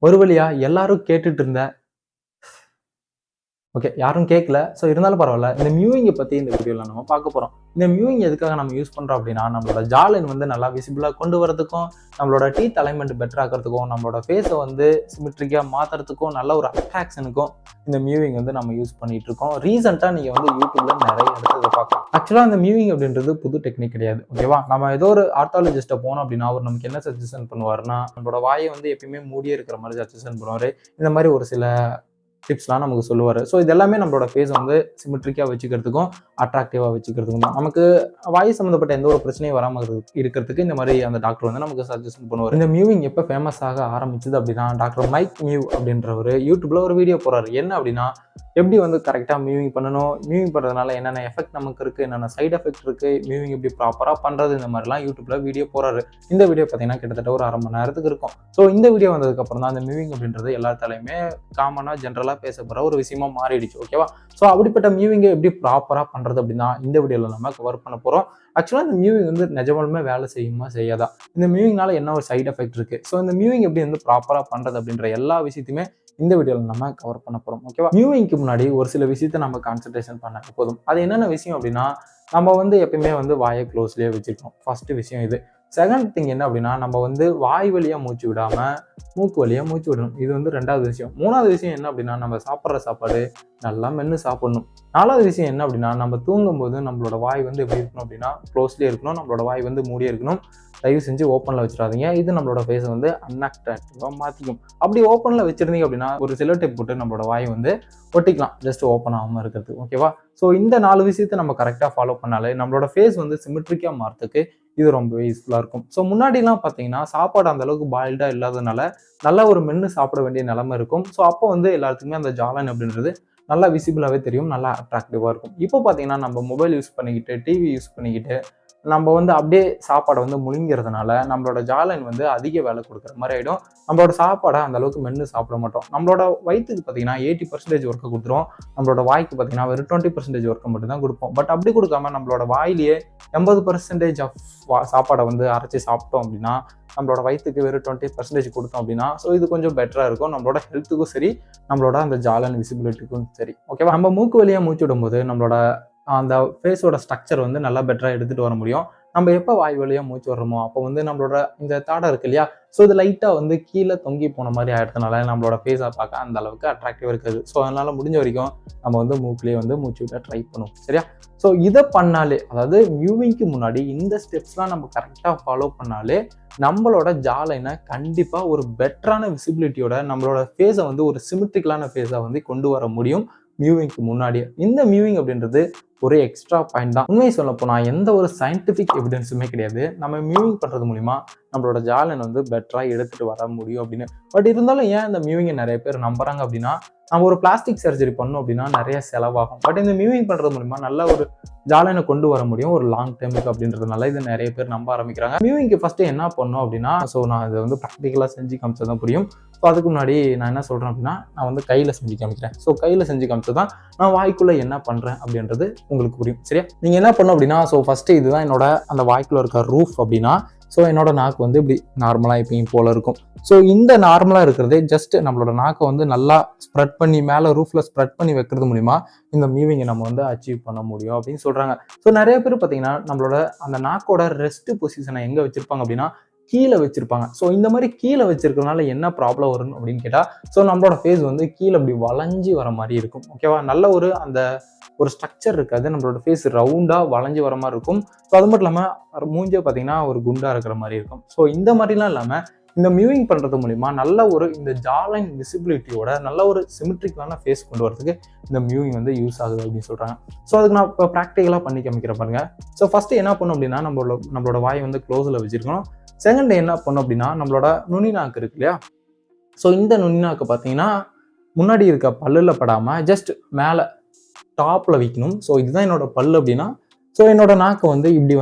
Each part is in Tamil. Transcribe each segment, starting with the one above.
ஒரு வழியா எல்லாரும் கேட்டுட்டு இருந்த ஓகே. யாரும் கேட்கல. ஸோ இருந்தாலும் பரவால்ல. இந்த மியூவிங்க பத்தி இந்த வீடியோல நம்ம பார்க்க போறோம். இந்த மியூவிங் எதுக்காக நம்ம யூஸ் பண்றோம் அப்படின்னா, நம்மளோட ஜா லைன் வந்து நல்லா விசிபிளா கொண்டு வரதுக்கும், நம்மளோட டீத் அலைன்மென்ட் பெட்டர் ஆக்குறதுக்கும், நம்மளோட ஃபேஸ வந்து சிமெட்ரிக்கா மாத்துறதுக்கும், நல்ல ஒரு அட்ராக்ஷனுக்கும் இந்த மியூவிங் வந்து நம்ம யூஸ் பண்ணிட்டு இருக்கோம். ரீசென்ட்டா நீங்க வந்து யூடியூப்ல நிறைய இடத்துல இத பார்க்கலாம். ஆக்சுவலா இந்த மியூவிங் அப்படின்றது புது டெக்னிக் கிடையாது. ஓகேவா? நம்ம ஏதோ ஒரு ஆர்த்தாலஜிஸ்ட்ட போனோம் அப்படின்னா, அவர் நமக்கு என்ன சஜஷன் பண்ணுவாருன்னா, நம்மளோட வாய வந்து எப்பயுமே மூடியே இருக்கிற மாரி சஜஷன் பண்ணுவாரு. இந்த மாரி ஒரு சில டிப்ஸ்லாம் நமக்கு சொல்லுவாரு. ஸோ இது எல்லாமே நம்மளோட ஃபேஸ் வந்து சிமெட்ரிக்கா வச்சுக்கிறதுக்கும், அட்ராக்டிவா வச்சுக்கிறதுக்கும் தான். நமக்கு வாய் சம்மந்தப்பட்ட எந்த ஒரு பிரச்சனையும் வராம இருக்கிறதுக்கு இந்த மாதிரி அந்த டாக்டர் வந்து நமக்கு சஜஷன் பண்ணுவாரு. இந்த மியூவிங் எப்போ ஃபேமஸ் ஆக ஆரம்பிச்சது அப்படின்னா, டாக்டர் மைக் மியூ அப்படின்றவர் யூடியூப்ல ஒரு வீடியோ போறாரு. என்ன அப்படின்னா, எப்படி வந்து கரெக்டாக மியூவிங் பண்ணணும், மியூவிங் பண்ணுறதுனால என்னென்ன எஃபெக்ட் நமக்கு இருக்குது, என்னென்ன சைட் எஃபெக்ட் இருக்குது, மியூவிங் எப்படி ப்ராப்பராக பண்ணுறது, இந்த மாதிரிலாம் யூடியூப்ல வீடியோ போறாரு. இந்த வீடியோ பார்த்தீங்கன்னா கிட்டத்தட்ட ஒரு 1/2 மணி நேரத்துக்கு இருக்கும். ஸோ இந்த வீடியோ வந்ததுக்கப்புறம் தான் அந்த மியூவிங் அப்படின்றது எல்லாத்தாலையுமே காமனாக ஜென்ரலாக பேசப்படுற ஒரு விஷயமா மாறிடுச்சு. ஓகேவா? ஸோ அப்படிப்பட்ட மியூவிங்கை எப்படி ப்ராப்பராக பண்ணுறது அப்படின்னா இந்த வீடியோவில் நம்ம கவர் பண்ண போகிறோம். ஆக்சுவலாக இந்த மியூவிங் வந்து நிஜமாலுமே வேலை செய்யுமா செய்யாதா, இந்த மியூவிங்னால என்ன ஒரு சைட் எஃபெக்ட் இருக்குது, ஸோ இந்த மியூவிங் எப்படி வந்து ப்ராப்பராக பண்ணுறது அப்படின்ற எல்லா விஷயத்தையுமே இந்த வீடியோவில் நம்ம கவர் பண்ண போகிறோம். ஓகேவா? மியூவிங்க்கு முன்னாடி ஒரு சில விஷயத்தை நம்ம கான்சன்ட்ரேஷன் பண்ண போதும். அது என்னென்ன விஷயம் அப்படின்னா, நம்ம வந்து எப்பயுமே வந்து வாயை க்ளோஸ்லேயே வச்சுருக்கோம். ஃபர்ஸ்ட் விஷயம் இது. செகண்ட் திங் என்ன அப்படின்னா, நம்ம வந்து வாய் வழியாக மூச்சு விடாம மூக்கு வழியாக மூச்சு விடணும். இது வந்து 2வது விஷயம். 3வது விஷயம் என்ன அப்படின்னா, நம்ம சாப்பிட்ற சாப்பாடு நல்லா மென்று சாப்பிடணும். 4வது விஷயம் என்ன அப்படின்னா, நம்ம தூங்கும்போது நம்மளோட வாய் வந்து எப்படி இருக்கணும் அப்படின்னா க்ளோஸ்லேயே இருக்கணும். நம்மளோட வாய் வந்து மூடியே இருக்கணும். தயவு செஞ்சு ஓப்பனில் வச்சிடாதீங்க. இது நம்மளோட ஃபேஸை வந்து அன்அட்ராக்டிவாக மாற்றிக்கும். அப்படி ஓப்பனில் வச்சிருந்தீங்க அப்படின்னா ஒரு சிலர் டேப் போட்டு நம்மளோட வாய் வந்து ஒட்டிக்கலாம், ஜஸ்ட் ஓப்பன் ஆகாமல் இருக்கிறது. ஓகேவா? ஸோ இந்த 4 விஷயத்தை நம்ம கரெக்டாக ஃபாலோ பண்ணாலே நம்மளோட ஃபேஸ் வந்து சிமெட்ரிக்காக மாறத்துக்கு இது ரொம்பவே யூஸ்ஃபுல்லாக இருக்கும். ஸோ முன்னாடிலாம் பார்த்தீங்கன்னா சாப்பாடு அந்த அளவுக்கு பாயில்டாக இல்லாதனால நல்லா ஒரு மென்று சாப்பிட வேண்டிய நிலைமை இருக்கும். ஸோ அப்போ வந்து எல்லாத்துக்குமே அந்த ஜாலைன் அப்படின்றது நல்லா விசிபிளாகவே தெரியும், நல்லா அட்ராக்டிவாக இருக்கும். இப்போ பார்த்தீங்கன்னா நம்ம மொபைல் யூஸ் பண்ணிக்கிட்டு, டிவி யூஸ் பண்ணிக்கிட்டு நம்ம வந்து அப்படியே சாப்பாடை வந்து முழுங்கிறதுனால நம்மளோட ஜாலைன் வந்து அதிக வேலை கொடுக்குற மாதிரி ஆகிடும். நம்மளோட சாப்பாடை அந்த அளவுக்கு மென்று சாப்பிட மாட்டோம். நம்மளோட வயிற்றுக்கு பார்த்தீங்கன்னா 80% ஒர்க்கை கொடுத்துரும். நம்மளோட வாய்க்கு பார்த்தீங்கன்னா வெறும் 20% ஒர்க்கை மட்டும் தான் கொடுப்போம். பட் அப்படி கொடுக்காம நம்மளோட வாயிலேயே 80% ஆஃப் சாப்பாடை வந்து அரைச்சி சாப்பிட்டோம் அப்படின்னா, நம்மளோட வயிற்றுக்கு வெறும் 20% கொடுத்தோம் அப்படின்னா, ஸோ இது கொஞ்சம் பெட்டராக இருக்கும். நம்மளோட ஹெல்த்துக்கும் சரி, நம்மளோட அந்த ஜாலைன் விசிபிலிட்டிக்கும் சரி. ஓகேவா? நம்ம மூக்கு வழியாக மூச்சு விடும்போது நம்மளோட அந்த ஃபேஸோட ஸ்ட்ரக்சர் வந்து நல்லா பெட்டராக எடுத்துகிட்டு வர முடியும். நம்ம எப்போ வாய் வழியாக மூச்சு விடுறோமோ அப்போ வந்து நம்மளோட இந்த தாடை இருக்கு இல்லையா, ஸோ இது லைட்டாக வந்து கீழே தொங்கி போன மாதிரி ஆகிடுறதுனால நம்மளோட ஃபேஸை பார்க்க அந்த அளவுக்கு அட்ராக்டிவாக இருக்காது. ஸோ அதனால் முடிஞ்ச வரைக்கும் நம்ம வந்து மூக்கிலே வந்து மூச்சு விட ட்ரை பண்ணுவோம். சரியா? ஸோ இதை பண்ணாலே, அதாவது மியூவிங்க்கு முன்னாடி இந்த ஸ்டெப்ஸ்லாம் நம்ம கரெக்டாக ஃபாலோ பண்ணாலே நம்மளோட ஜாலைனை கண்டிப்பாக ஒரு பெட்டரான விசிபிலிட்டியோட நம்மளோட ஃபேஸை வந்து ஒரு சிமெட்ரிக்கலான ஃபேஸாக வந்து கொண்டு வர முடியும் மியூவிங்க்கு முன்னாடியே. இந்த மியூவிங் அப்படின்றது ஒரு எக்ஸ்ட்ரா பாயிண்ட் தான். உண்மையை சொல்ல போனால் எந்த ஒரு சயின்டிஃபிக் எவிடன்ஸுமே கிடையாது நம்ம மியூவிங் பண்ணுறது மூலிமா நம்மளோட ஜாலைன் வந்து பெட்டராக எடுத்துகிட்டு வர முடியும் அப்படின்னு. பட் இருந்தாலும் ஏன் இந்த மியூவிங்கை நிறைய பேர் நம்புறாங்க அப்படின்னா, நம்ம ஒரு பிளாஸ்டிக் சர்ஜரி பண்ணோம் அப்படின்னா நிறைய செலவாகும். பட் இந்த மியூவிங் பண்ணுறது மூலிமா நல்ல ஒரு ஜாலைனை கொண்டு வர முடியும் ஒரு லாங் டைமுக்கு அப்படின்றதுனால இது நிறைய பேர் நம்ப ஆரம்பிக்கிறாங்க. மியூவிங்க்கு ஃபஸ்ட்டு என்ன பண்ணோம் அப்படின்னா, ஸோ நான் இதை வந்து ப்ராக்டிக்கலாக செஞ்சு காமிச்சா தான் புரியும். ஸோ அதுக்கு முன்னாடி நான் என்ன சொல்கிறேன் அப்படின்னா, நான் வந்து கையில் செஞ்சு காமிக்கிறேன். ஸோ கையில் செஞ்சு காமிச்சு தான் நான் வாய்க்குள்ளே என்ன பண்ணுறேன் அப்படின்றது உங்களுக்கு புரியும். சரியா? நீங்கள் என்ன பண்ணணும் அப்படின்னா, ஸோ ஃபஸ்ட்டு இதுதான் என்னோட அந்த வாய்க்குள்ளே இருக்க ரூஃப் அப்படின்னா, ஸோ என்னோட நாக்கு வந்து இப்படி நார்மலாக எப்பயும் போல் இருக்கும். ஸோ இந்த நார்மலாக இருக்கிறதே ஜஸ்ட் நம்மளோட நாக்கை வந்து நல்லா ஸ்ப்ரெட் பண்ணி மேலே ரூஃபில் ஸ்ப்ரெட் பண்ணி வைக்கிறது மூலிமா இந்த மியூவிங்கை நம்ம வந்து அச்சீவ் பண்ண முடியும் அப்படின்னு சொல்கிறாங்க. ஸோ நிறைய பேர் பார்த்தீங்கன்னா நம்மளோட அந்த நாக்கோட ரெஸ்ட் பொசிஷனை எங்கே வச்சுருப்பாங்க அப்படின்னா கீழே வச்சிருப்பாங்க. ஸோ இந்த மாதிரி கீழே வச்சிருக்கிறதுனால என்ன ப்ராப்ளம் வரும் அப்படின்னு கேட்டால், ஸோ நம்மளோட ஃபேஸ் வந்து கீழே அப்படி வளைஞ்சி வர மாதிரி இருக்கும். ஓகேவா? நல்ல ஒரு அந்த ஒரு ஸ்ட்ரக்சர் இருக்காது. நம்மளோட ஃபேஸ் ரவுண்டாக வளைஞ்சி வர மாதிரி இருக்கும். ஸோ அது மட்டும் இல்லாமல் மூஞ்சே பார்த்தீங்கன்னா ஒரு குண்டாக இருக்கிற மாதிரி இருக்கும். ஸோ இந்த மாதிரிலாம் இல்லாமல் இந்த மியூவிங் பண்ணுறது மூலிமா நல்ல ஒரு இந்த ஜாலைன் விசிபிலிட்டியோட நல்ல ஒரு சிமெட்ரிக்கலான ஃபேஸ் கொண்டு வரதுக்கு இந்த மியூவிங் வந்து யூஸ் ஆகுது அப்படின்னு சொல்கிறாங்க. ஸோ அதுக்கு நான் இப்போ ப்ராக்டிக்கலாக பண்ணி காமிக்கிறேன் பாருங்க. ஸோ ஃபஸ்ட்டு என்ன பண்ணும் அப்படின்னா, நம்மளோட வாய் வந்து க்ளோஸில் வச்சுருக்கணும். செகண்ட் என்ன பண்ணும் அப்படின்னா, நம்மளோட நுனி நாக்கு இருக்கு இல்லையா, ஸோ இந்த நுனி நாக்கு பார்த்தீங்கன்னா முன்னாடி இருக்க பல்லில் படாமல் ஜஸ்ட் மேலே டாப்பில் வைக்கணும். ஸோ இதுதான் என்னோட பல் அப்படின்னா, ஸோ என்னோட நாக்கை வந்து இப்படி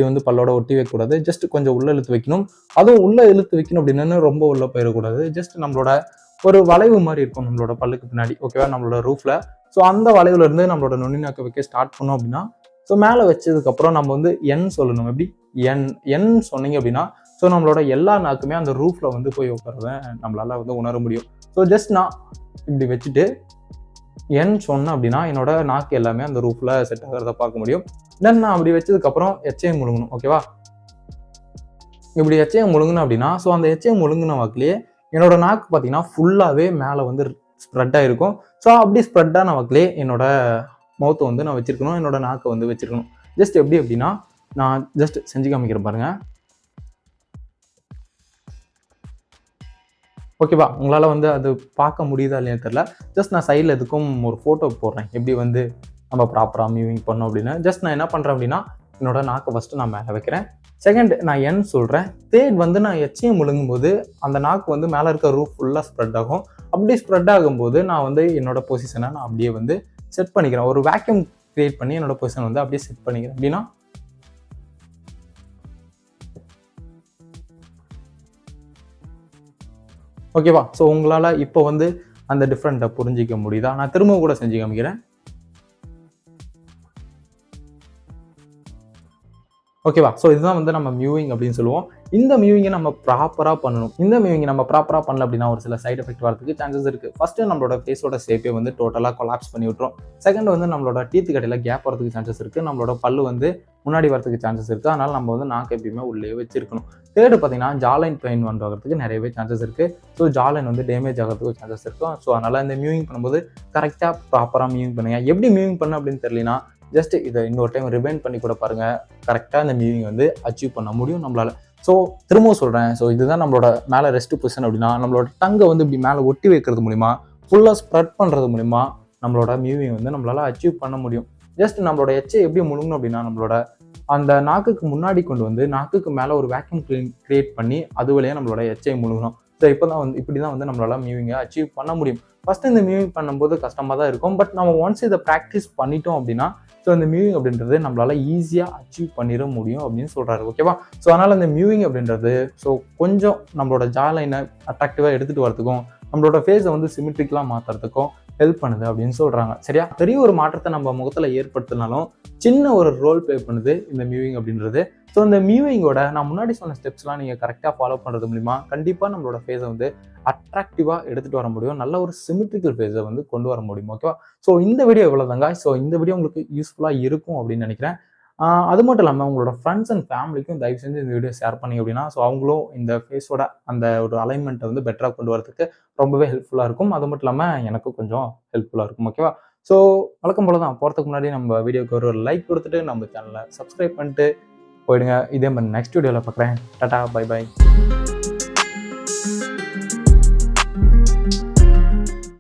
வந்து பல்லோட ஒட்டி வைக்கக்கூடாது. ஜஸ்ட் கொஞ்சம் உள்ளே இழுத்து வைக்கணும். அதுவும் உள்ளே இழுத்து வைக்கணும் அப்படின்னா ரொம்ப உள்ளே போயிடக்கூடாது. ஜஸ்ட் நம்மளோட ஒரு வளைவு மாதிரி இருக்கும் நம்மளோட பல்லுக்கு பின்னாடி. ஓகேவா? நம்மளோட ரூஃபில். ஸோ அந்த வளைவுலேருந்து நம்மளோட நுனி நாக்கை வைக்க ஸ்டார்ட் பண்ணோம் அப்படின்னா, ஸோ மேலே வச்சதுக்கப்புறம் நம்ம வந்து என் சொல்லணும். எப்படி என் சொன்னீங்க அப்படின்னா ஸோ நம்மளோட எல்லா நாக்குமே அந்த ரூஃபில் வந்து போய் உட்காரத நம்மளால வந்து உணர முடியும். ஸோ ஜஸ்ட் நான் இப்படி வச்சுட்டு என் சொன்னேன் அப்படின்னா என்னோட நாக்கு எல்லாமே அந்த ரூஃபில் செட் ஆகிறத பார்க்க முடியும். தென் நான் அப்படி வச்சதுக்கப்புறம் எச்சையும் முழுங்கணும். ஓகேவா, இப்படி எச்சையும் முழுங்கணும் அப்படின்னா ஸோ அந்த எச்சையும் முழுங்கின வாக்கிலேயே என்னோட நாக்கு பார்த்தீங்கன்னா ஃபுல்லாகவே மேலே வந்து ஸ்ப்ரெட் ஆகிருக்கும். ஸோ அப்படி ஸ்ப்ரெட் ஆன வாக்கிலே என்னோட மவுத்தை வந்து நான் வச்சிருக்கணும், என்னோட நாக்கை வந்து வச்சிருக்கணும். ஜஸ்ட் எப்படி அப்படின்னா நான் ஜஸ்ட் செஞ்சு காமிக்கிறேன் பாருங்க. ஓகேவா, உங்களால் வந்து அது பார்க்க முடியுதா இல்லையா தெரியல. ஜஸ்ட் நான் சைடில் எதுக்கும் ஒரு ஃபோட்டோ போடுறேன் எப்படி வந்து நம்ம ப்ராப்பராக மியூவிங் பண்ணோம் அப்படின்னு. ஜஸ்ட் நான் என்ன பண்ணுறேன் அப்படின்னா என்னோட நாக்கை ஃபஸ்ட்டு நான் மேலே வைக்கிறேன். செகண்ட் நான் என் சொல்கிறேன். தேர்ட் வந்து நான் எச்சையும் முழுங்கும் போது அந்த நாக்கு வந்து மேலே இருக்க ரூஃப் ஃபுல்லாக ஸ்ப்ரெட் ஆகும். அப்படி ஸ்ப்ரெட் ஆகும்போது நான் வந்து என்னோட பொசிஷனை நான் அப்படியே வந்து செட் பண்ணிக்கிறேன். ஒரு வேக்யூம் கிரியேட் பண்ணி என்னோட பொசிஷன் வந்து அப்படியே செட் பண்ணிக்கிறேன். அப்படின்னா ஓகேவா, ஸோ உங்களால் இப்போ வந்து அந்த டிஃப்ரெண்ட்டை புரிஞ்சிக்க முடியுதா? நான் திரும்ப கூட செஞ்சு காமிக்கிறேன். ஓகேவா, ஸோ இதுதான் வந்து நம்ம மியூவிங் அப்படின்னு சொல்லுவோம். இந்த மியூவிங்கை நம்ம ப்ராப்பராக பண்ணணும். இந்த மியூவிங்கை நம்ம ப்ராப்பராக பண்ணல அப்படின்னா ஒரு சில சைட் எஃபெக்ட் வரதுக்கு சான்சஸ் இருக்குது. ஃபஸ்ட்டு நம்மளோட ஃபேஸோட ஷேப்பே வந்து டோட்டலாக கொலாப்ஸ் பண்ணி விட்டுரும். செகண்ட் வந்து நம்மளோட டீத்து கடையில் கேப் வரதுக்கு சான்சஸ் இருக்குது. நம்மளோட பல்லு வந்து முன்னாடி வரதுக்கு சான்சஸ் இருக்குது. அதனால் நம்ம வந்து நாக்கு எப்பயுமே உள்ளே வச்சிருக்கணும். தேர்டு பார்த்தீங்கன்னா ஜாலைன் பெயின் வந்துறதுக்கு நிறையவே சான்சஸ் இருக்குது. ஸோ ஜாலைன் வந்து டேமேஜ் ஆகிறதுக்கு சான்சஸ் இருக்கும். ஸோ அதனால் இந்த மியூவிங் பண்ணும்போது கரெக்டாக ப்ராப்பராக மியூவிங் பண்ணுங்கள். எப்படி மியூவிங் பண்ண அப்படின்னு தெரியலனா ஜஸ்ட் இதை இன்னொரு டைம் ரிவைண்ட் பண்ணி கூட பாருங்கள். கரெக்டாக இந்த மியூவிங் வந்து அச்சீவ் பண்ண முடியும் நம்மளால். ஸோ திரும்பவும் சொல்கிறேன், ஸோ இதுதான் நம்மளோட மேலே ரெஸ்ட் பொசிஷன் அப்படின்னா நம்மளோட டங்கை வந்து இப்படி மேலே ஒட்டி வைக்கிறது மூலிமா ஃபுல்லாக ஸ்ப்ரெட் பண்ணுறது மூலிமா நம்மளோட மியூவிங் வந்து நம்மளால் அச்சீவ் பண்ண முடியும். ஜஸ்ட் நம்மளோட எச்சை எப்படி முழுங்கணும் அப்படின்னா நம்மளோட அந்த நாக்குக்கு முன்னாடி கொண்டு வந்து நாக்குக்கு மேலே ஒரு வேக்யூம் கிரியேட் பண்ணி அது வழியாக நம்மளோட எச்சை முழுங்கணும். ஸோ இப்போ தான் வந்து இப்படி தான் வந்து நம்மளால் மியூவிங்கை அச்சீவ் பண்ண முடியும். ஃபஸ்ட்டு இந்த மியூவிங் பண்ணும்போது கஷ்டமாக தான் இருக்கும். பட் நம்ம ஒன்ஸ் இதை ப்ராக்டிஸ் பண்ணிட்டோம் அப்படின்னா ஸோ இந்த மியூவிங் அப்படின்றது நம்மளால் ஈஸியாக அச்சீவ் பண்ணிட முடியும் அப்படின்னு சொல்கிறாரு. ஓகேவா, ஸோ அதனால் இந்த மியூவிங் அப்படின்றது ஸோ கொஞ்சம் நம்மளோட ஜாலைனை அட்ராக்டிவாக எடுத்துகிட்டு வரதுக்கும் நம்மளோட ஃபேஸை வந்து சிமெட்ரிக்கலாக மாற்றுறதுக்கும் ஹெல்ப் பண்ணுது அப்படின்னு சொல்கிறாங்க. சரியா, பெரிய ஒரு மாற்றத்தை நம்ம முகத்தில் ஏற்படுத்தினாலும் சின்ன ஒரு ரோல் ப்ளே பண்ணுது இந்த மியூவிங் அப்படின்றது. ஸோ இந்த மியூவிங்கோட நான் முன்னாடி சொன்ன ஸ்டெப்ஸ்லாம் நீங்கள் கரெக்டாக ஃபாலோ பண்ணுறது மூலிமா கண்டிப்பாக நம்மளோட ஃபேஸை வந்து அட்ராக்டிவாக எடுத்துகிட்டு வர முடியும். நல்ல ஒரு சிமெட்ரிக்கல் ஃபேஸை வந்து கொண்டு வர முடியும். ஓகேவா, ஸோ இந்த வீடியோ இவ்வளோதாங்க. ஸோ இந்த வீடியோ உங்களுக்கு யூஸ்ஃபுல்லாக இருக்கும் அப்படின்னு நினைக்கிறேன். அது மட்டும் இல்லாமல் உங்களோட ஃப்ரெண்ட்ஸ் அண்ட் ஃபேமிலிக்கும் தயவு செஞ்சு இந்த வீடியோ ஷேர் பண்ணி அப்படின்னா ஸோ அவங்களும் இந்த ஃபேஸோட அந்த ஒரு அலைன்மெண்ட்டை வந்து பெட்டராக கொண்டு வரதுக்கு ரொம்பவே ஹெல்ப்ஃபுல்லாக இருக்கும். அது மட்டும் இல்லாமல் எனக்கும் கொஞ்சம் ஹெல்ப்ஃபுல்லாக இருக்கும். ஓகேவா, ஸோ வழக்கம் போல தான் போகிறதுக்கு முன்னாடி நம்ம வீடியோக்கு ஒரு லைக் கொடுத்துட்டு நம்ம சேனலை சப்ஸ்கிரைப் பண்ணிட்டு போயிடுங்க. இதே மாதிரி நெக்ஸ்ட் வீடியோவில் பார்க்குறேன். டாடா, பை பை.